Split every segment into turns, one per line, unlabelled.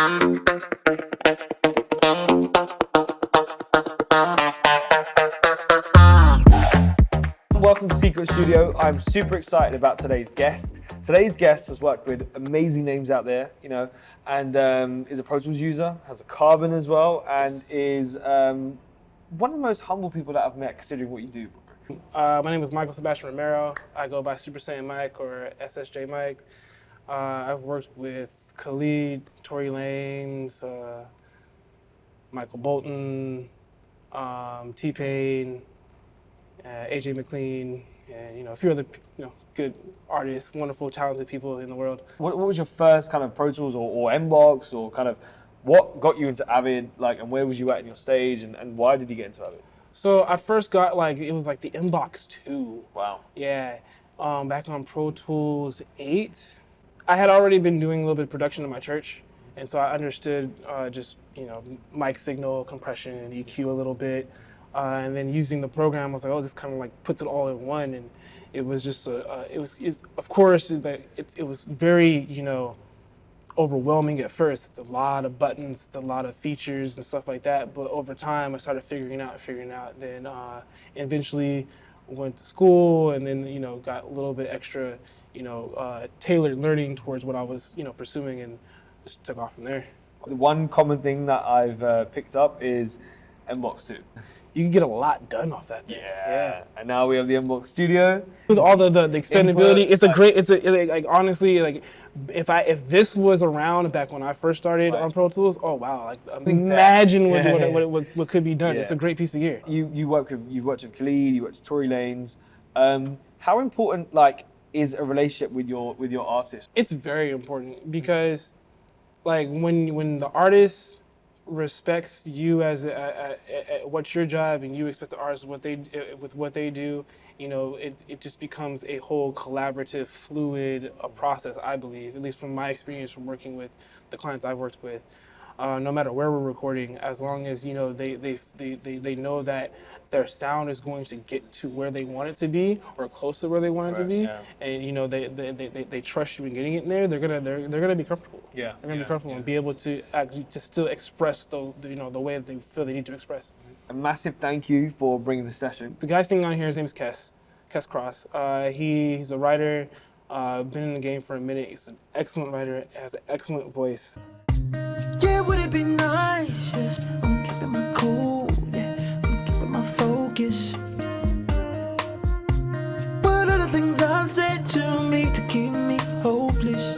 Welcome to Secret Studio. I'm super excited about today's guest. Today's guest has worked with amazing names out there, you know, and is a Pro Tools user, has a Carbon as well, and is one of the most humble people that I've met considering what you do.
My name is Sebastian Romero. I go by Super Saiyan Mike or SSJ Mike. I've worked with Khalid, Tory Lanez, Michael Bolton, T-Pain, AJ McLean, and a few other good artists, wonderful, talented people in the world.
What was your first kind of Pro Tools or Mbox or kind of what got you into Avid, like, and where was you at in your stage, and why did you get into Avid?
So I first got it was like the Mbox 2.
Wow.
Yeah, back on Pro Tools 8. I had already been doing a little bit of production in my church, and so I understood just mic signal compression and EQ a little bit. And then using the program, I was like, oh, this kind of like puts it all in one. And it was just, it was very, overwhelming at first. It's a lot of buttons, it's a lot of features and stuff like that. But over time, I started figuring out. Then eventually went to school and then, got a little bit extra, tailored learning towards what I was, pursuing, and just took off from there.
The one common thing that I've picked up is Mbox 2.
You can get a lot done off that thing.
Yeah. And now we have the Mbox Studio.
With all the expandability, inputs, honestly, if this was around back when I first started on Pro Tools, oh wow, imagine what could be done. Yeah. It's a great piece of gear.
You've worked with Khalid, you worked with Tory Lanez. How important is a relationship with your artist?
It's very important because when the artist respects you as what's your job, and you expect the artist with what they do, it just becomes a whole collaborative, fluid process, I believe, at least from my experience from working with the clients I've worked with. No matter where we're recording, as long as they know that their sound is going to get to where they want it to be or close to where they want it to be, yeah. And they trust you in getting it in there, they're gonna be comfortable.
Yeah,
they're gonna be comfortable and be able to actually to still express the way that they feel they need to express.
A massive thank you for bringing this session.
The guy singing on here, his name is Kes Cross. He's a writer, been in the game for a minute. He's an excellent writer, has an excellent voice.
Yeah, would it be nice? Yeah, I'm keeping my cool. Yeah, I'm keeping my focus. What are the things I said to me to keep me hopeless?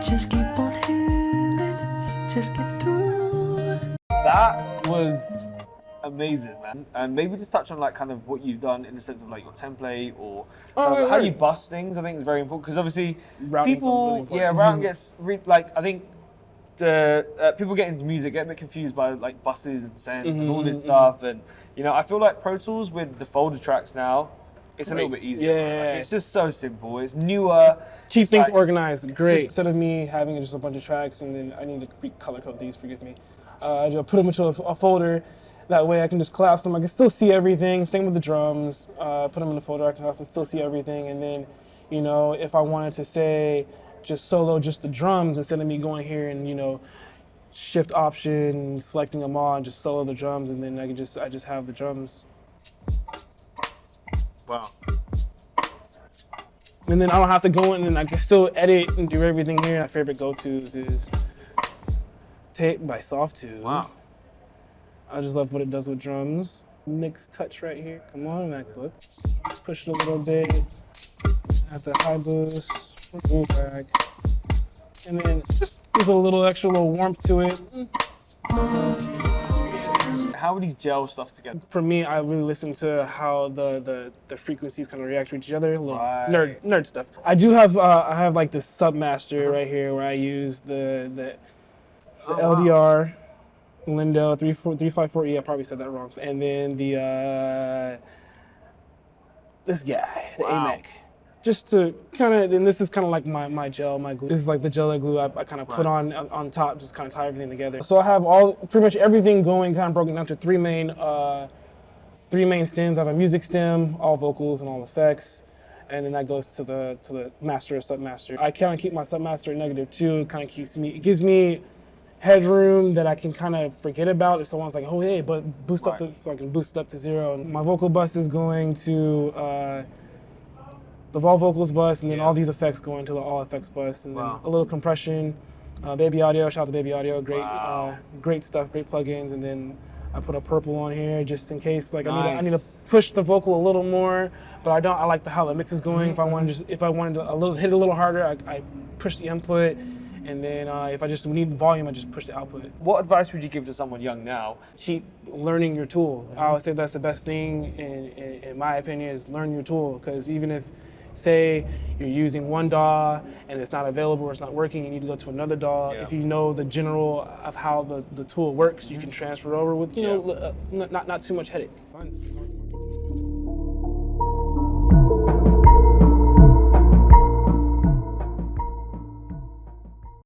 Just keep on healing. Just get through it.
That was amazing, man. And maybe just touch on kind of what you've done in the sense of your template or how you bust things. I think is very important because obviously people, routing gets I think the people get into music get a bit confused by buses and sends and all this stuff, and I feel like Pro Tools with the folder tracks now, it's a little bit easier.
Yeah,
it's just so simple. It's newer.
Keep things organized. Great. Instead of me having just a bunch of tracks and then I need to color code these. Forgive me. I just put them into a folder. That way I can just collapse them. I can still see everything. Same with the drums. Put them in the folder. I can still see everything. And then, if I wanted to say just solo just the drums, instead of me going here and shift option, selecting them all, and just solo the drums, and then I just have the drums.
Wow.
And then I don't have to go in, and I can still edit and do everything here. My favorite go-tos is Tape by Softtube.
Wow.
I just love what it does with drums. Mixed touch right here. Come on, MacBook. Push it a little bit. Have the high boost. Track. And then just gives a little warmth to it.
How would you gel stuff together?
For me, I really listen to how the frequencies kind of react to each other. A little nerd stuff. I do have I have this Submaster right here where I use the LDR. Lindo 354E, I probably said that wrong. And then this guy, the AMAC. Just to kind of, and this is kind of like my gel, my glue. This is like the gel glue I kind of put on top, just kind of tie everything together. So I have pretty much everything going, kind of broken down to three main stems. I have a music stem, all vocals and all effects. and then that goes to the master or submaster. I kind of keep my submaster at -2. Kind of it gives me headroom that I can kind of forget about if someone's like, oh hey, but boost up so I can boost it up to 0. And my vocal bus is going to the Vol Vocals bus, and then all these effects go into the All Effects bus, and then a little compression. Baby Audio, shout out to Baby Audio, great stuff, great plugins, and then I put a purple on here just in case, like I need to push the vocal a little more, but I like how the mix is going. If I wanted to hit it a little harder, I push the input, and then if I just need volume, I just push the output.
What advice would you give to someone young now?
Keep learning your tool. I always say that's the best thing, in my opinion, is learn your tool, because even if say you're using one DAW and it's not available or it's not working, you need to go to another DAW. If you know the general of how the tool works, you can transfer over with not too much headache.